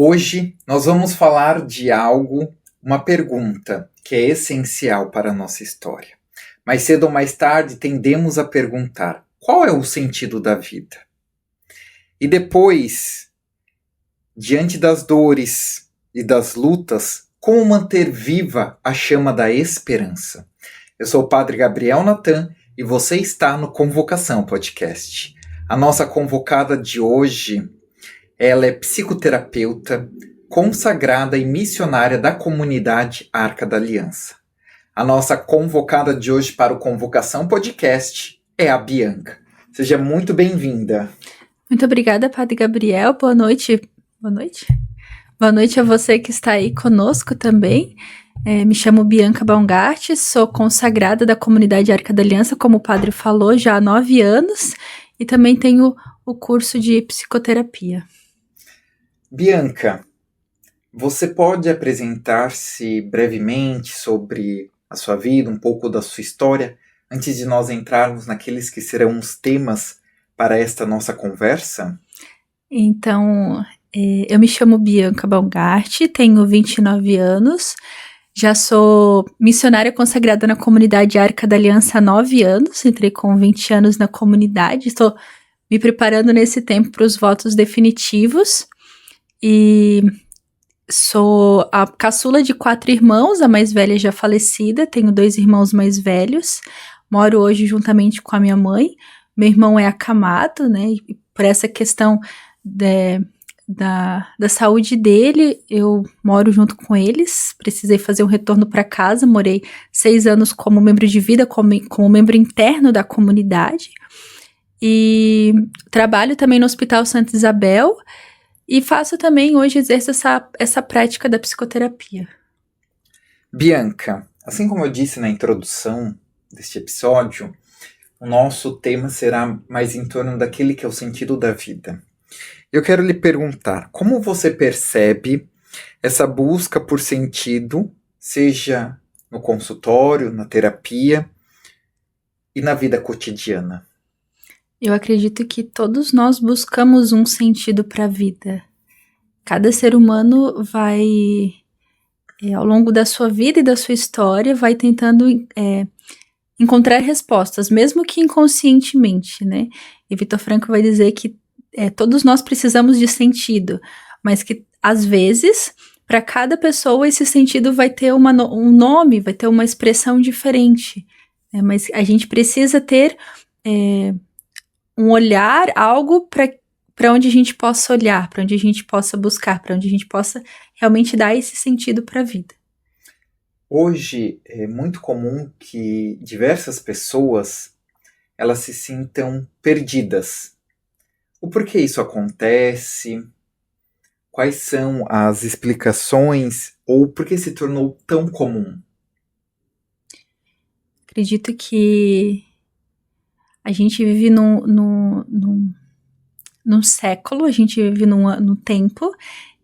Hoje nós vamos falar de algo, uma pergunta que é essencial para a nossa história. Mais cedo ou mais tarde tendemos a perguntar: qual é o sentido da vida? E depois, diante das dores e das lutas, como manter viva a chama da esperança? Eu sou o Padre Gabriel Natan e você está no Convocação Podcast. A nossa convocada de hoje, ela é psicoterapeuta, consagrada e missionária da comunidade Arca da Aliança. A nossa convocada de hoje para o Convocação Podcast é a Bianca. Seja muito bem-vinda. Muito obrigada, Padre Gabriel. Boa noite. Boa noite. Boa noite a você que está aí conosco também. Me chamo Bianca Baumgart, sou consagrada da comunidade Arca da Aliança, como o padre falou, já há 9 anos, e também tenho o curso de psicoterapia. Bianca, você pode apresentar-se brevemente sobre a sua vida, um pouco da sua história, antes de nós entrarmos naqueles que serão os temas para esta nossa conversa? Então, eu me chamo Bianca Baumgart, tenho 29 anos, já sou missionária consagrada na comunidade Arca da Aliança há 9 anos, entrei com 20 anos na comunidade, estou me preparando nesse tempo para os votos definitivos, e sou a caçula de 4 irmãos, a mais velha já falecida, tenho 2 irmãos mais velhos, moro hoje juntamente com a minha mãe, meu irmão é acamado, né, e por essa questão da saúde dele, eu moro junto com eles, precisei fazer um retorno para casa, morei 6 anos como membro de vida, como membro interno da comunidade, e trabalho também no Hospital Santa Isabel, e faço também, hoje, exerço essa prática da psicoterapia. Bianca, assim como eu disse na introdução deste episódio, o nosso tema será mais em torno daquele que é o sentido da vida. Eu quero lhe perguntar, como você percebe essa busca por sentido, seja no consultório, na terapia e na vida cotidiana? Eu acredito que todos nós buscamos um sentido para a vida. Cada ser humano vai, ao longo da sua vida e da sua história, vai tentando encontrar respostas, mesmo que inconscientemente, né? E Viktor Frankl vai dizer que todos nós precisamos de sentido, mas que, às vezes, para cada pessoa, esse sentido vai ter um nome, vai ter uma expressão diferente. Né? Mas a gente precisa ter um olhar, algo para onde a gente possa olhar, para onde a gente possa buscar, para onde a gente possa realmente dar esse sentido para a vida. Hoje é muito comum que diversas pessoas elas se sintam perdidas. O porquê isso acontece? Quais são as explicações? Ou por que se tornou tão comum? Acredito que a gente vive num século, a gente vive num tempo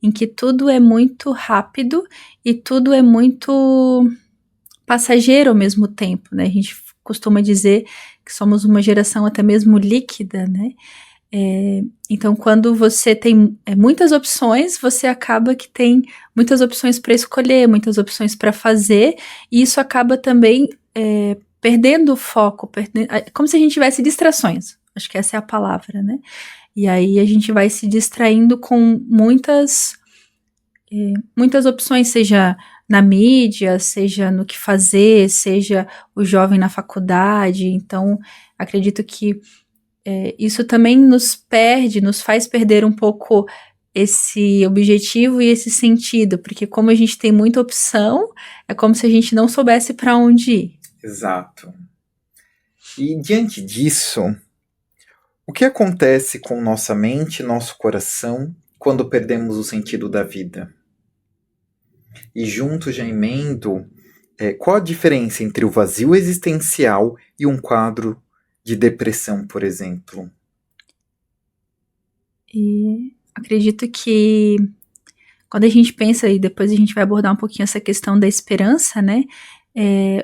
em que tudo é muito rápido e tudo é muito passageiro ao mesmo tempo, né? A gente costuma dizer que somos uma geração até mesmo líquida, né? Então, quando você tem muitas opções, você acaba que tem muitas opções para escolher, muitas opções para fazer, e isso acaba também perdendo o foco, como se a gente tivesse distrações, acho que essa é a palavra, né? E aí a gente vai se distraindo com muitas opções, seja na mídia, seja no que fazer, seja o jovem na faculdade. Então, acredito que isso também nos faz perder um pouco esse objetivo e esse sentido, porque como a gente tem muita opção, é como se a gente não soubesse para onde ir. Exato. E diante disso, o que acontece com nossa mente e nosso coração quando perdemos o sentido da vida? E junto já emendo, qual a diferença entre o vazio existencial e um quadro de depressão, por exemplo? E acredito que quando a gente pensa, e depois a gente vai abordar um pouquinho essa questão da esperança, né?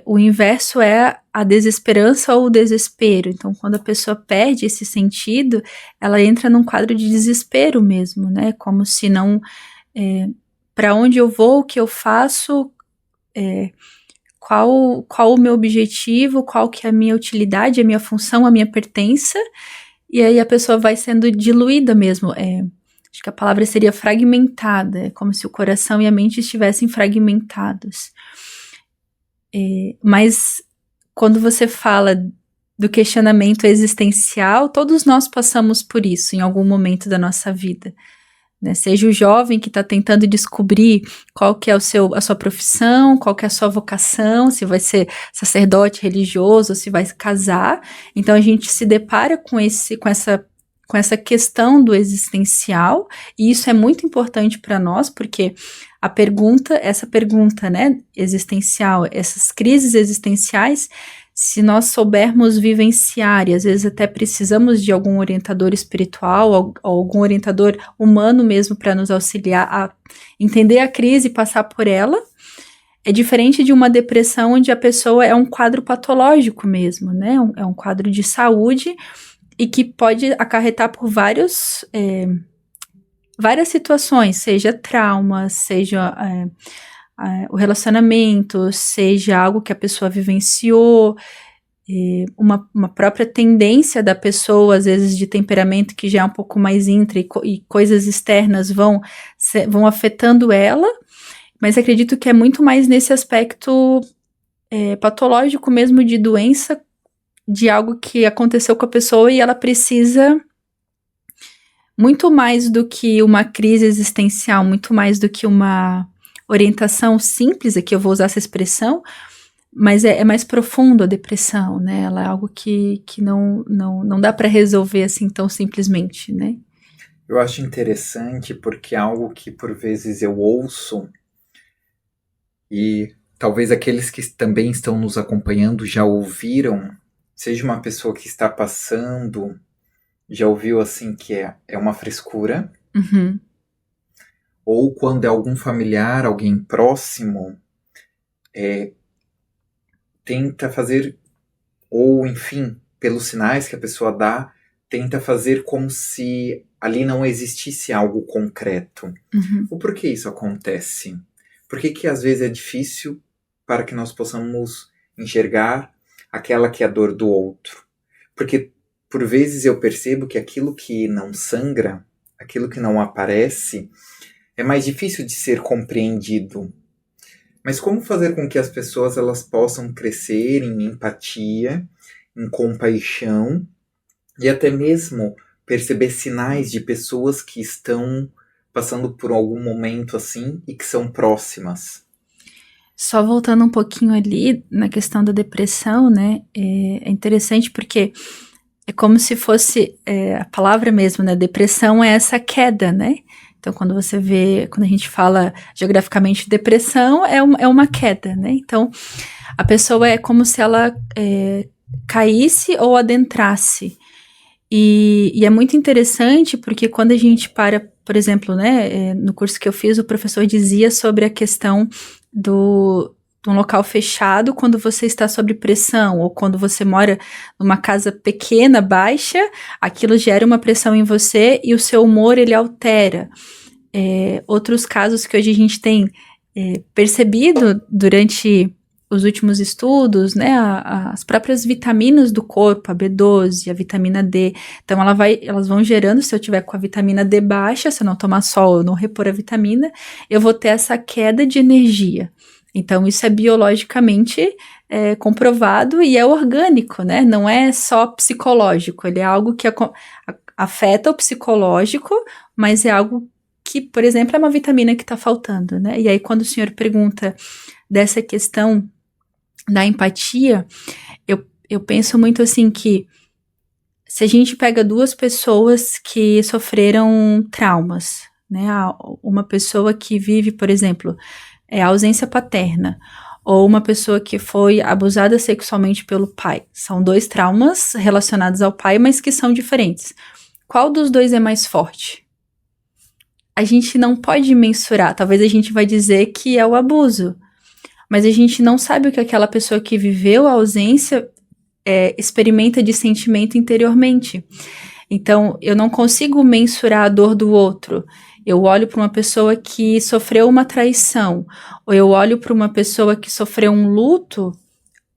O inverso é a desesperança ou o desespero. Então, quando a pessoa perde esse sentido, ela entra num quadro de desespero mesmo, né? Como se não para onde eu vou, o que eu faço, qual o meu objetivo, qual que é a minha utilidade, a minha função, a minha pertença, e aí a pessoa vai sendo diluída mesmo. Acho que a palavra seria fragmentada, como se o coração e a mente estivessem fragmentados. Mas quando você fala do questionamento existencial, todos nós passamos por isso em algum momento da nossa vida. Né? Seja o jovem que está tentando descobrir qual que é a sua profissão, qual que é a sua vocação, se vai ser sacerdote religioso, se vai casar. Então a gente se depara com essa questão do existencial, e isso é muito importante para nós, porque essa pergunta, né, existencial, essas crises existenciais, se nós soubermos vivenciar, e às vezes até precisamos de algum orientador espiritual, ou algum orientador humano mesmo para nos auxiliar a entender a crise e passar por ela, é diferente de uma depressão onde a pessoa é um quadro patológico mesmo, né? É um quadro de saúde e que pode acarretar por várias situações, seja trauma, seja o relacionamento, seja algo que a pessoa vivenciou, uma própria tendência da pessoa, às vezes de temperamento que já é um pouco mais intra e coisas externas vão afetando ela, mas acredito que é muito mais nesse aspecto patológico mesmo, de doença, de algo que aconteceu com a pessoa e ela precisa muito mais do que uma crise existencial, muito mais do que uma orientação simples, aqui eu vou usar essa expressão, mas é mais profundo a depressão, né? Ela é algo que não dá para resolver assim tão simplesmente, né? Eu acho interessante porque é algo que por vezes eu ouço, e talvez aqueles que também estão nos acompanhando já ouviram, seja uma pessoa que está passando, já ouviu assim que é uma frescura, Uhum. Ou quando é algum familiar, alguém próximo, tenta fazer, ou enfim, pelos sinais que a pessoa dá, tenta fazer como se ali não existisse algo concreto. Uhum. O porquê isso acontece? Por que às vezes é difícil para que nós possamos enxergar aquela que é a dor do outro? Porque por vezes eu percebo que aquilo que não sangra, aquilo que não aparece, é mais difícil de ser compreendido. Mas como fazer com que as pessoas elas possam crescer em empatia, em compaixão, e até mesmo perceber sinais de pessoas que estão passando por algum momento assim e que são próximas? Só voltando um pouquinho ali na questão da depressão, né? É interessante porque é como se fosse a palavra mesmo, né? Depressão é essa queda, né? Então, quando a gente fala geograficamente depressão, é uma queda, né? Então, a pessoa é como se ela caísse ou adentrasse. E é muito interessante porque quando a gente por exemplo, né, no curso que eu fiz, o professor dizia sobre a questão de um local fechado quando você está sob pressão, ou quando você mora numa casa pequena, baixa, aquilo gera uma pressão em você e o seu humor ele altera. Outros casos que hoje a gente tem percebido durante os últimos estudos, né, as próprias vitaminas do corpo, a B12, a vitamina D, então elas vão gerando, se eu tiver com a vitamina D baixa, se eu não tomar sol, eu não repor a vitamina, eu vou ter essa queda de energia. Então isso é biologicamente comprovado e é orgânico, né, não é só psicológico, ele é algo que afeta o psicológico, mas é algo que, por exemplo, é uma vitamina que está faltando, né, e aí quando o senhor pergunta dessa questão da empatia, eu penso muito assim que se a gente pega duas pessoas que sofreram traumas, né, uma pessoa que vive, por exemplo, a ausência paterna, ou uma pessoa que foi abusada sexualmente pelo pai, são dois traumas relacionados ao pai, mas que são diferentes. Qual dos dois é mais forte? A gente não pode mensurar, talvez a gente vai dizer que é o abuso, mas a gente não sabe o que aquela pessoa que viveu a ausência experimenta de sentimento interiormente. Então, eu não consigo mensurar a dor do outro. Eu olho para uma pessoa que sofreu uma traição, ou eu olho para uma pessoa que sofreu um luto.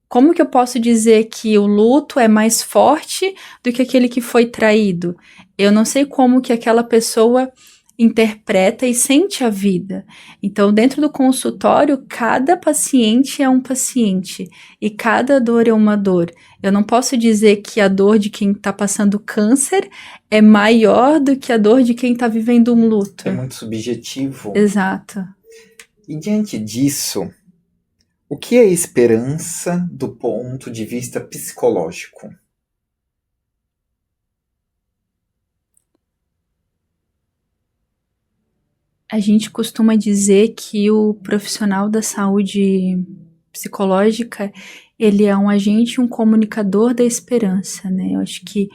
Como que eu posso dizer que o luto é mais forte do que aquele que foi traído? Eu não sei como que aquela pessoa interpreta e sente a vida. Então, dentro do consultório, cada paciente é um paciente e cada dor é uma dor. Eu não posso dizer que a dor de quem está passando câncer é maior do que a dor de quem está vivendo um luto. É muito subjetivo. Exato. E diante disso, o que é esperança do ponto de vista psicológico? A gente costuma dizer que o profissional da saúde psicológica, ele é um agente, um comunicador da esperança, né? Eu acho que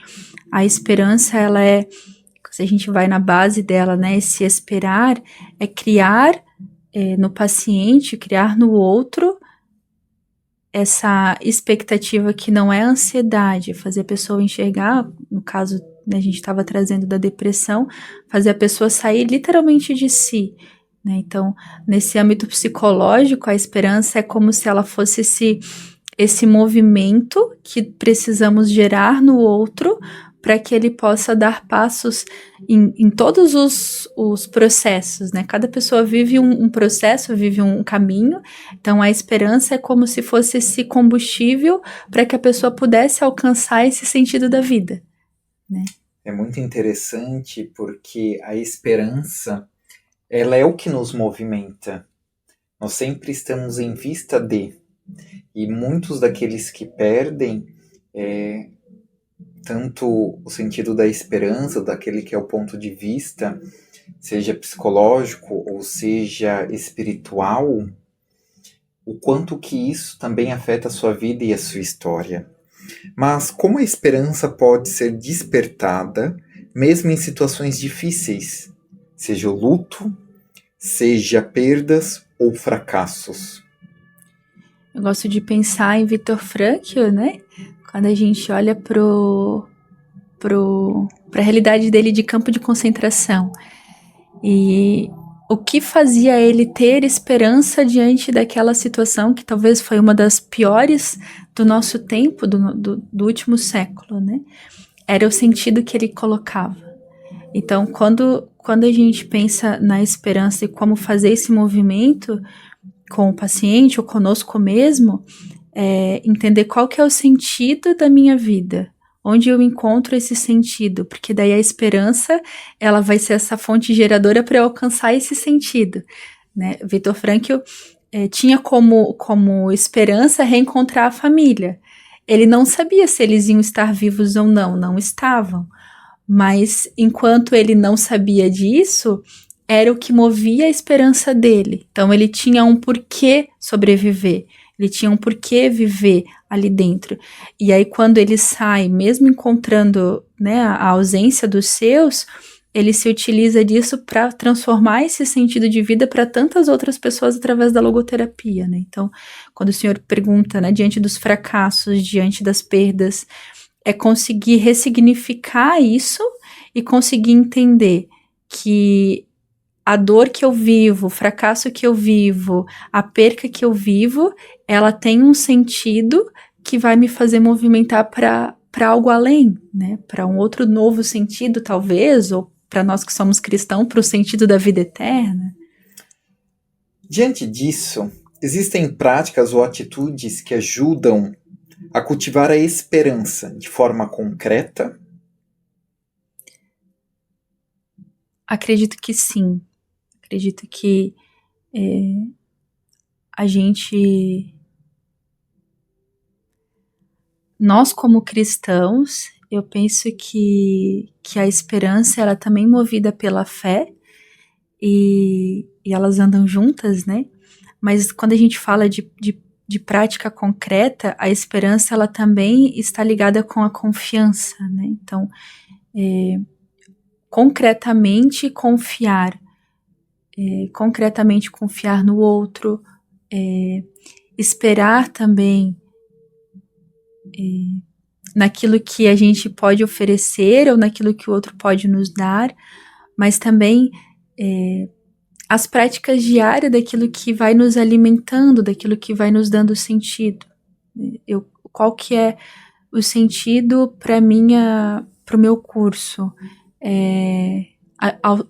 a esperança, ela é, se a gente vai na base dela, né? Esse esperar é criar no paciente, criar no outro essa expectativa que não é ansiedade, fazer a pessoa enxergar, no caso, né, a gente estava trazendo da depressão, fazer a pessoa sair literalmente de si, né? Então, nesse âmbito psicológico, a esperança é como se ela fosse esse movimento que precisamos gerar no outro para que ele possa dar passos em todos os processos, né? Cada pessoa vive um processo, vive um caminho, então a esperança é como se fosse esse combustível para que a pessoa pudesse alcançar esse sentido da vida, né? É muito interessante porque a esperança, ela é o que nos movimenta. Nós sempre estamos em vista de, e muitos daqueles que perdem tanto o sentido da esperança, daquele que é o ponto de vista, seja psicológico ou seja espiritual, o quanto que isso também afeta a sua vida e a sua história. Mas como a esperança pode ser despertada mesmo em situações difíceis, seja o luto, seja perdas ou fracassos? Eu gosto de pensar em Viktor Frankl, né? Quando a gente olha para a realidade dele de campo de concentração. E o que fazia ele ter esperança diante daquela situação que talvez foi uma das piores do nosso tempo, do último século, né? Era o sentido que ele colocava. Então, quando a gente pensa na esperança e como fazer esse movimento com o paciente ou conosco mesmo, entender qual que é o sentido da minha vida, onde eu encontro esse sentido, porque daí a esperança, ela vai ser essa fonte geradora para eu alcançar esse sentido, né? Viktor Frankl tinha como esperança reencontrar a família. Ele não sabia se eles iam estar vivos ou não, não estavam. Mas enquanto ele não sabia disso, era o que movia a esperança dele. Então ele tinha um porquê sobreviver, ele tinha um porquê viver ali dentro. E aí quando ele sai, mesmo encontrando, né, a ausência dos seus, ele se utiliza disso para transformar esse sentido de vida para tantas outras pessoas através da logoterapia, né? Então, quando o senhor pergunta, né, diante dos fracassos, diante das perdas, é conseguir ressignificar isso e conseguir entender que a dor que eu vivo, o fracasso que eu vivo, a perca que eu vivo, ela tem um sentido que vai me fazer movimentar para algo além, né? Para um outro novo sentido, talvez, ou para nós que somos cristãos, para o sentido da vida eterna. Diante disso, existem práticas ou atitudes que ajudam a cultivar a esperança de forma concreta? Acredito que sim. Acredito que a gente, nós como cristãos, eu penso que a esperança, ela também é movida pela fé e elas andam juntas, né? Mas quando a gente fala de prática concreta, a esperança, ela também está ligada com a confiança, né? Então, concretamente confiar no outro, esperar também naquilo que a gente pode oferecer ou naquilo que o outro pode nos dar, mas também as práticas diárias daquilo que vai nos alimentando, daquilo que vai nos dando sentido. Qual que é o sentido para o meu curso?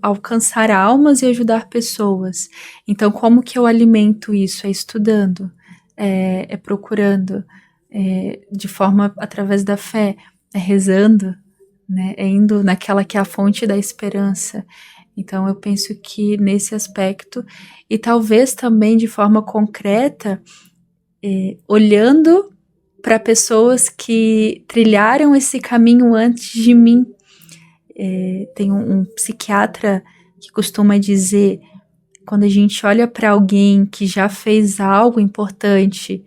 Alcançar almas e ajudar pessoas. Então, como que eu alimento isso? É estudando, é procurando, de forma através da fé, é rezando, né? É indo naquela que é a fonte da esperança. Então, eu penso que nesse aspecto, e talvez também de forma concreta, olhando para pessoas que trilharam esse caminho antes de mim. Tem um psiquiatra que costuma dizer, quando a gente olha para alguém que já fez algo importante,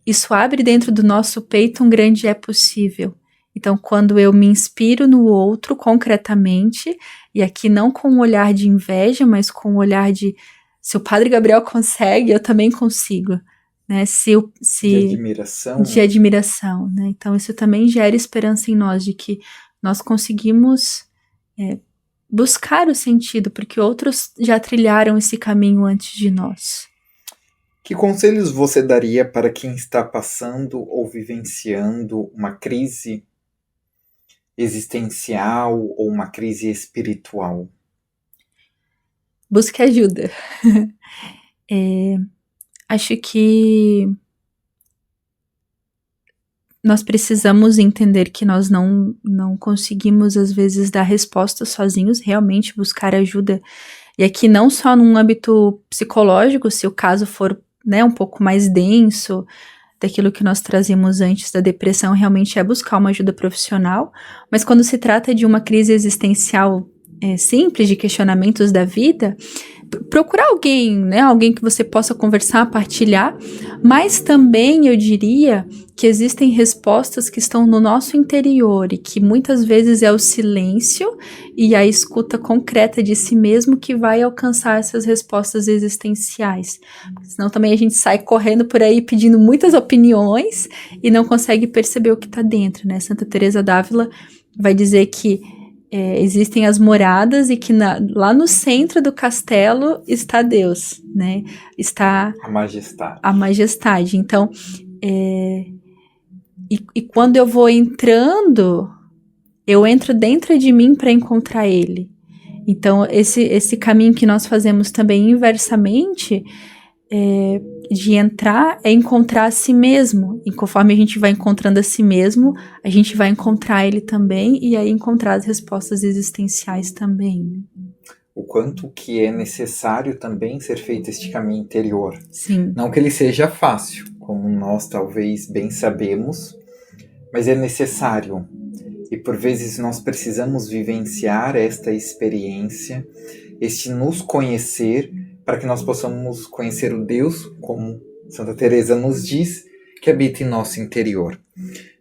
isso abre dentro do nosso peito um grande é possível. Então, quando eu me inspiro no outro concretamente, e aqui não com um olhar de inveja, mas com um olhar de, se o Padre Gabriel consegue, eu também consigo. Né? De admiração. Né? Então, isso também gera esperança em nós, de que nós conseguimos buscar o sentido, porque outros já trilharam esse caminho antes de nós. Que conselhos você daria para quem está passando ou vivenciando uma crise existencial ou uma crise espiritual? Busque ajuda. Acho que nós precisamos entender que nós não conseguimos, às vezes, dar resposta sozinhos, realmente buscar ajuda. E aqui não só num âmbito psicológico, se o caso for, né, um pouco mais denso, daquilo que nós trazíamos antes da depressão, realmente é buscar uma ajuda profissional. Mas quando se trata de uma crise existencial simples, de questionamentos da vida, procurar alguém, né? Alguém que você possa conversar, partilhar, mas também eu diria que existem respostas que estão no nosso interior e que muitas vezes é o silêncio e a escuta concreta de si mesmo que vai alcançar essas respostas existenciais. Senão também a gente sai correndo por aí pedindo muitas opiniões e não consegue perceber o que está dentro, né? Santa Teresa d'Ávila vai dizer que existem as moradas e que lá no centro do castelo está Deus, né? Está a majestade. Então, e quando eu vou entrando, eu entro dentro de mim para encontrar Ele. Então, esse caminho que nós fazemos também inversamente, de entrar, é encontrar a si mesmo. E conforme a gente vai encontrando a si mesmo, a gente vai encontrar Ele também, e aí encontrar as respostas existenciais também. O quanto que é necessário também ser feito este caminho interior. Sim. Não que ele seja fácil, como nós talvez bem sabemos, mas é necessário. E por vezes nós precisamos vivenciar esta experiência, este nos conhecer, para que nós possamos conhecer o Deus, como Santa Teresa nos diz, que habita em nosso interior.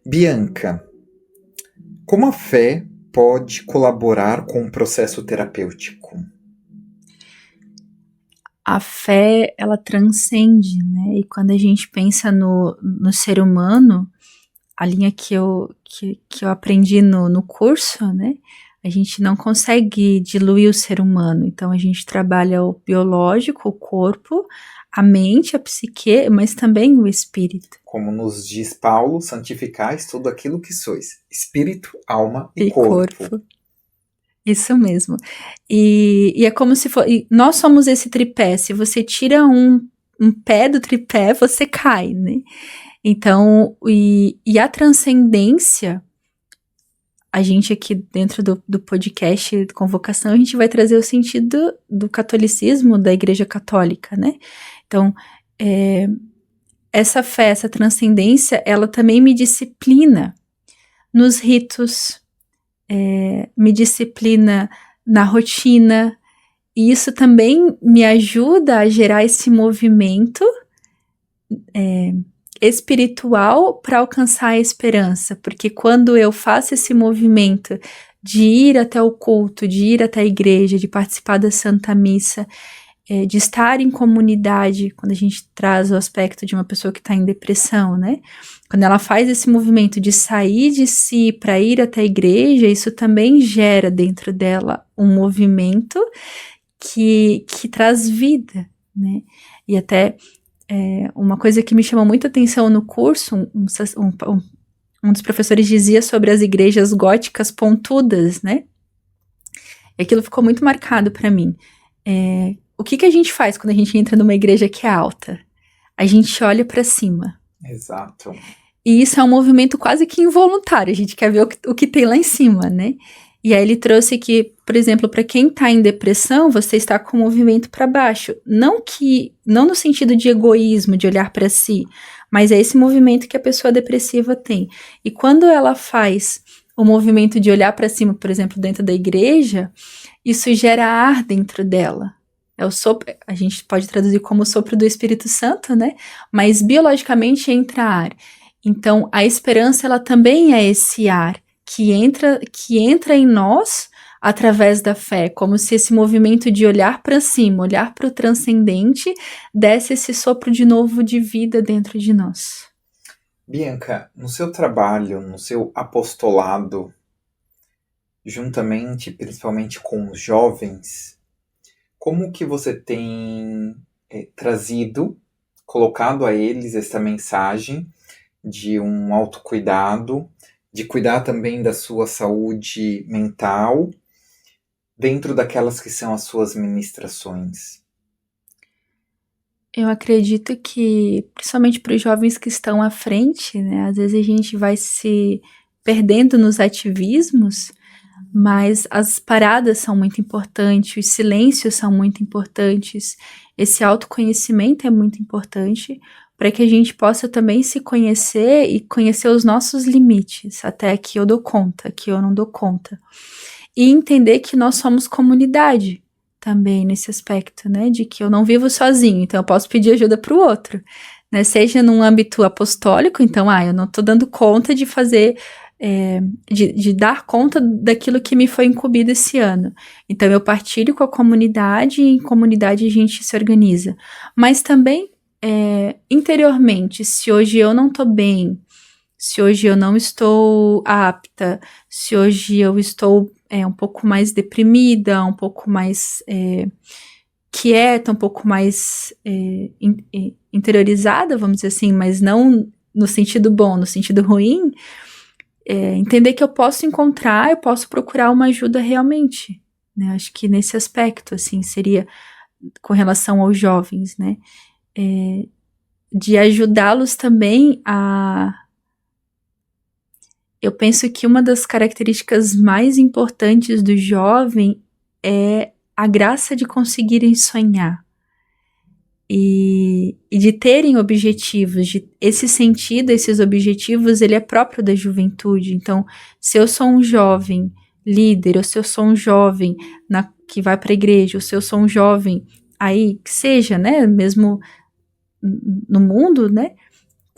Bianca, como a fé pode colaborar com o processo terapêutico? A fé, ela transcende, né? E quando a gente pensa no ser humano, a linha que eu aprendi no curso, né? A gente não consegue diluir o ser humano. Então, a gente trabalha o biológico, o corpo, a mente, a psique, mas também o espírito. Como nos diz Paulo, santificais tudo aquilo que sois. Espírito, alma e corpo. Isso mesmo. E é como se fosse... Nós somos esse tripé. Se você tira um pé do tripé, você cai, né? Então, e a transcendência... A gente aqui dentro do podcast Convocação, a gente vai trazer o sentido do catolicismo, da Igreja Católica, né? Então, essa fé, essa transcendência, ela também me disciplina nos ritos, me disciplina na rotina, e isso também me ajuda a gerar esse movimento espiritual para alcançar a esperança, porque quando eu faço esse movimento de ir até o culto, de ir até a igreja, de participar da Santa Missa, de estar em comunidade, quando a gente traz o aspecto de uma pessoa que está em depressão, né? Quando ela faz esse movimento de sair de si para ir até a igreja, isso também gera dentro dela um movimento que traz vida, né? E até uma coisa que me chamou muita atenção no curso, um dos professores dizia sobre as igrejas góticas pontudas, né? E aquilo ficou muito marcado para mim. O que a gente faz quando a gente entra numa igreja que é alta? A gente olha para cima. Exato. E isso é um movimento quase que involuntário, a gente quer ver o que tem lá em cima, né? E aí ele trouxe que, por exemplo, para quem está em depressão, você está com o movimento para baixo. Não no sentido de egoísmo, de olhar para si, mas é esse movimento que a pessoa depressiva tem. E quando ela faz o movimento de olhar para cima, por exemplo, dentro da igreja, isso gera ar dentro dela. É o sopro, a gente pode traduzir como o sopro do Espírito Santo, né? Mas biologicamente entra ar. Então, a esperança, ela também é esse ar que entra em nós através da fé, como se esse movimento de olhar para cima, olhar para o transcendente, desse esse sopro de novo de vida dentro de nós. Bianca, no seu trabalho, no seu apostolado, juntamente, principalmente com os jovens, como que você tem colocado a eles essa mensagem de um autocuidado, de cuidar também da sua saúde mental, dentro daquelas que são as suas ministrações? Eu acredito que, principalmente para os jovens que estão à frente, né, às vezes a gente vai se perdendo nos ativismos, mas as paradas são muito importantes, os silêncios são muito importantes, esse autoconhecimento é muito importante para que a gente possa também se conhecer e conhecer os nossos limites, até que eu dou conta, que eu não dou conta. E entender que nós somos comunidade também nesse aspecto, né, de que eu não vivo sozinho, então eu posso pedir ajuda para o outro, né, seja num âmbito apostólico, então, eu não estou dando conta de fazer, de dar conta daquilo que me foi incumbido esse ano, então eu partilho com a comunidade e em comunidade a gente se organiza, mas também interiormente, se hoje eu não estou bem, se hoje eu não estou apta, se hoje eu estou um pouco mais deprimida, um pouco mais quieta, um pouco mais interiorizada, vamos dizer assim, mas não no sentido bom, no sentido ruim, entender que eu posso procurar uma ajuda realmente, né? Acho que nesse aspecto, assim, seria com relação aos jovens, né? De ajudá-los também eu penso que uma das características mais importantes do jovem é a graça de conseguirem sonhar e de terem objetivos, esse sentido, esses objetivos, ele é próprio da juventude. Então, se eu sou um jovem líder, ou se eu sou um jovem que vai para a igreja, ou se eu sou um jovem aí, que seja, né, mesmo no mundo, né,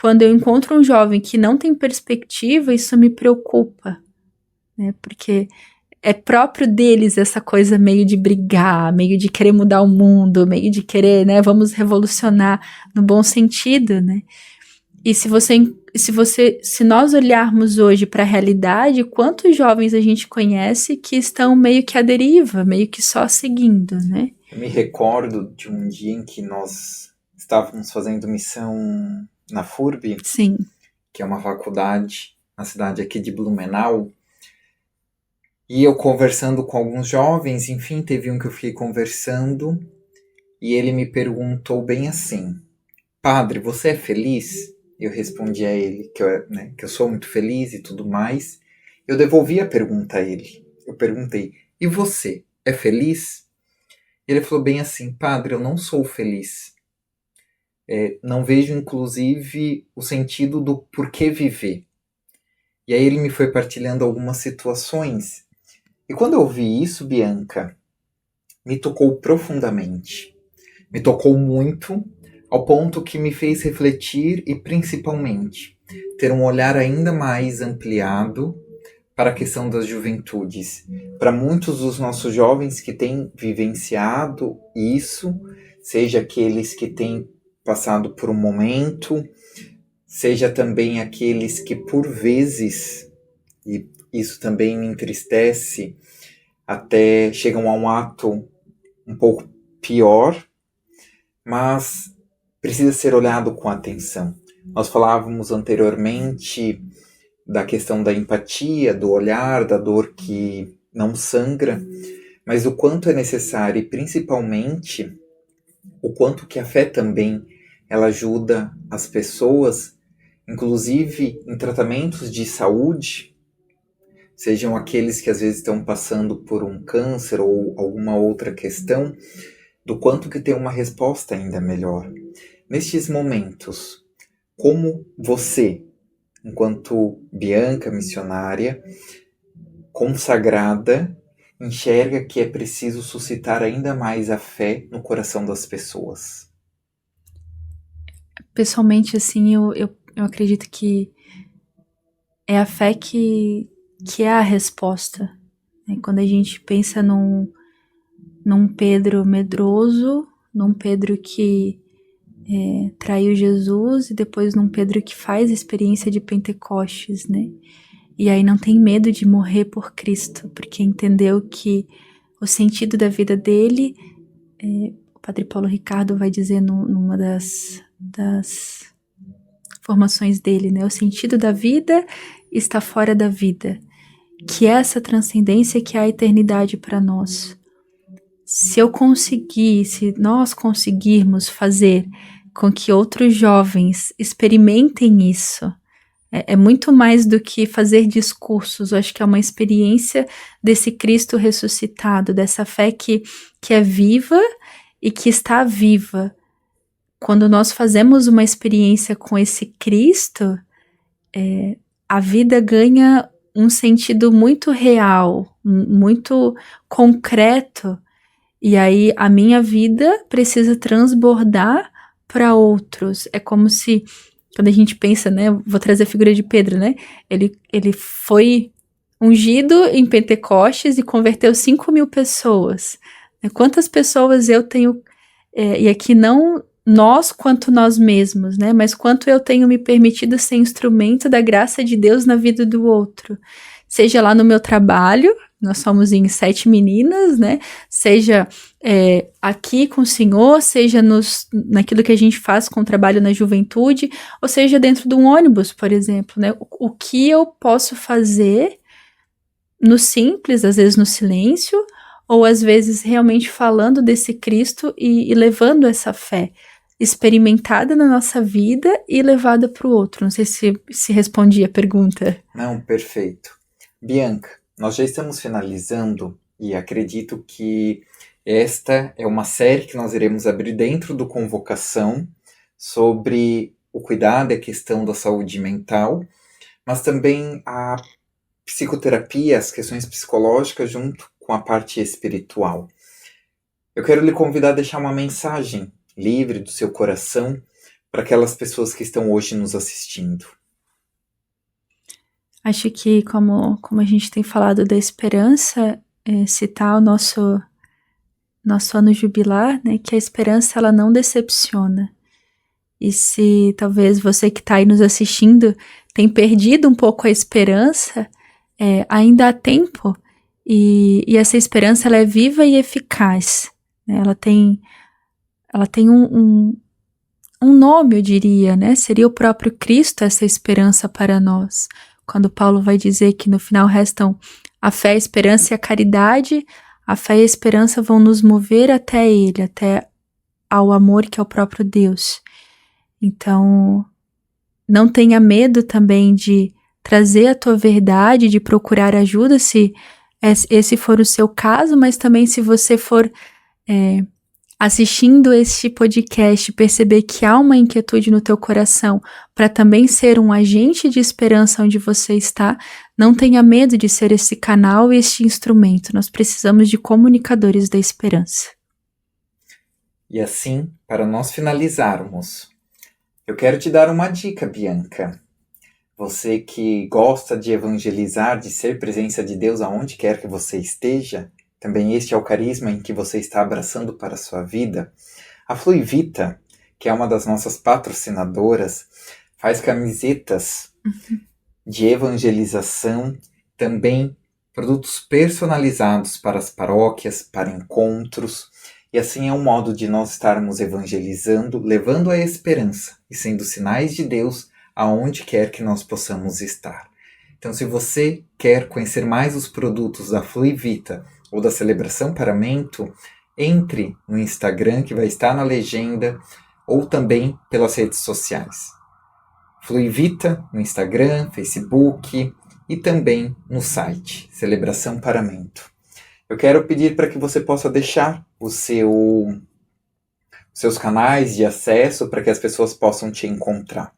quando eu encontro um jovem que não tem perspectiva, isso me preocupa, né? Porque é próprio deles essa coisa meio de brigar, meio de querer mudar o mundo, meio de querer, né, vamos revolucionar no bom sentido, né? E se nós olharmos hoje para a realidade, quantos jovens a gente conhece que estão meio que à deriva, meio que só seguindo, né? Eu me recordo de um dia em que nós estávamos fazendo missão na FURB, Sim, que é uma faculdade na cidade aqui de Blumenau, e eu conversando com alguns jovens, enfim, teve um que eu fiquei conversando, e ele me perguntou bem assim: Padre, você é feliz? Eu respondi a ele que eu sou muito feliz e tudo mais. Eu devolvi a pergunta a ele. Eu perguntei: e você, é feliz? Ele falou bem assim: Padre, eu não sou feliz. Não vejo, inclusive, o sentido do porquê viver. E aí ele me foi partilhando algumas situações. E quando eu ouvi isso, Bianca, me tocou profundamente. Me tocou muito, ao ponto que me fez refletir e, principalmente, ter um olhar ainda mais ampliado para a questão das juventudes. Para muitos dos nossos jovens que têm vivenciado isso, seja aqueles que têm passado por um momento, seja também aqueles que por vezes, e isso também me entristece, até chegam a um ato um pouco pior, mas precisa ser olhado com atenção. Nós falávamos anteriormente da questão da empatia, do olhar, da dor que não sangra, mas o quanto é necessário e principalmente o quanto que a fé também ela ajuda as pessoas, inclusive em tratamentos de saúde, sejam aqueles que às vezes estão passando por um câncer ou alguma outra questão, do quanto que tem uma resposta ainda melhor. Nestes momentos, como você, enquanto Bianca, missionária, consagrada, enxerga que é preciso suscitar ainda mais a fé no coração das pessoas? Pessoalmente, assim, eu acredito que é a fé que é a resposta. Né? Quando a gente pensa num Pedro medroso, num Pedro que traiu Jesus, e depois num Pedro que faz a experiência de Pentecostes, né? E aí não tem medo de morrer por Cristo, porque entendeu que o sentido da vida dele, o Padre Paulo Ricardo vai dizer numa das formações dele, né? O sentido da vida está fora da vida, que é essa transcendência, que é a eternidade para nós. Se nós conseguirmos fazer com que outros jovens experimentem isso, é muito mais do que fazer discursos. Eu acho que é uma experiência desse Cristo ressuscitado, dessa fé que é viva e que está viva. Quando nós fazemos uma experiência com esse Cristo, a vida ganha um sentido muito real, muito concreto. E aí a minha vida precisa transbordar para outros. É como se, quando a gente pensa, né, vou trazer a figura de Pedro, né, ele foi ungido em Pentecostes e converteu 5.000 pessoas. Quantas pessoas eu tenho, e aqui não nós quanto nós mesmos, né, mas quanto eu tenho me permitido ser instrumento da graça de Deus na vida do outro. Seja lá no meu trabalho, nós somos em 7 meninas, né? Seja aqui com o Senhor, seja naquilo que a gente faz com o trabalho na juventude, ou seja dentro de um ônibus, por exemplo, né? O que eu posso fazer no simples, às vezes no silêncio, ou às vezes realmente falando desse Cristo e levando essa fé experimentada na nossa vida e levada para o outro. Não sei se respondi a pergunta. Não, perfeito. Bianca, nós já estamos finalizando e acredito que esta é uma série que nós iremos abrir dentro do Convocação sobre o cuidado e a questão da saúde mental, mas também a psicoterapia, as questões psicológicas junto com a parte espiritual. Eu quero lhe convidar a deixar uma mensagem livre do seu coração para aquelas pessoas que estão hoje nos assistindo. Acho que, como a gente tem falado da esperança, citar o nosso ano jubilar, né, que a esperança ela não decepciona. E se talvez você que está aí nos assistindo tem perdido um pouco a esperança, ainda há tempo, e essa esperança ela é viva e eficaz. Né? Ela tem um nome, eu diria, né? Seria o próprio Cristo essa esperança para nós. Quando Paulo vai dizer que no final restam a fé, a esperança e a caridade, a fé e a esperança vão nos mover até Ele, até ao amor que é o próprio Deus. Então, não tenha medo também de trazer a tua verdade, de procurar ajuda, se esse for o seu caso, mas também se você for assistindo este podcast, perceber que há uma inquietude no teu coração para também ser um agente de esperança onde você está, não tenha medo de ser esse canal e este instrumento. Nós precisamos de comunicadores da esperança. E assim, para nós finalizarmos, eu quero te dar uma dica, Bianca. Você que gosta de evangelizar, de ser presença de Deus aonde quer que você esteja, também este é o carisma em que você está abraçando para a sua vida. A Fluivita, que é uma das nossas patrocinadoras, faz camisetas de evangelização, também produtos personalizados para as paróquias, para encontros, e assim é um modo de nós estarmos evangelizando, levando a esperança e sendo sinais de Deus aonde quer que nós possamos estar. Então, se você quer conhecer mais os produtos da Fluivita ou da Celebração Paramento, entre no Instagram, que vai estar na legenda, ou também pelas redes sociais. Fluivita no Instagram, Facebook e também no site Celebração Paramento. Eu quero pedir para que você possa deixar seus canais de acesso para que as pessoas possam te encontrar.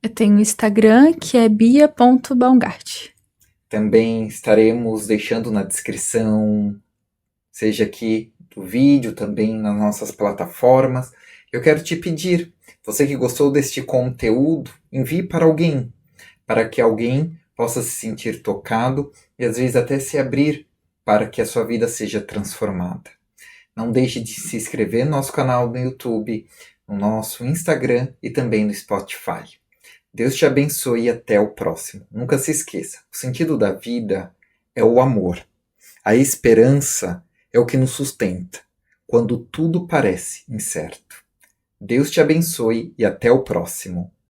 Eu tenho o Instagram, que é bia.baumgart. Também estaremos deixando na descrição, seja aqui do vídeo, também nas nossas plataformas. Eu quero te pedir, você que gostou deste conteúdo, envie para alguém, para que alguém possa se sentir tocado e às vezes até se abrir para que a sua vida seja transformada. Não deixe de se inscrever no nosso canal no YouTube, no nosso Instagram e também no Spotify. Deus te abençoe e até o próximo. Nunca se esqueça, o sentido da vida é o amor. A esperança é o que nos sustenta, quando tudo parece incerto. Deus te abençoe e até o próximo.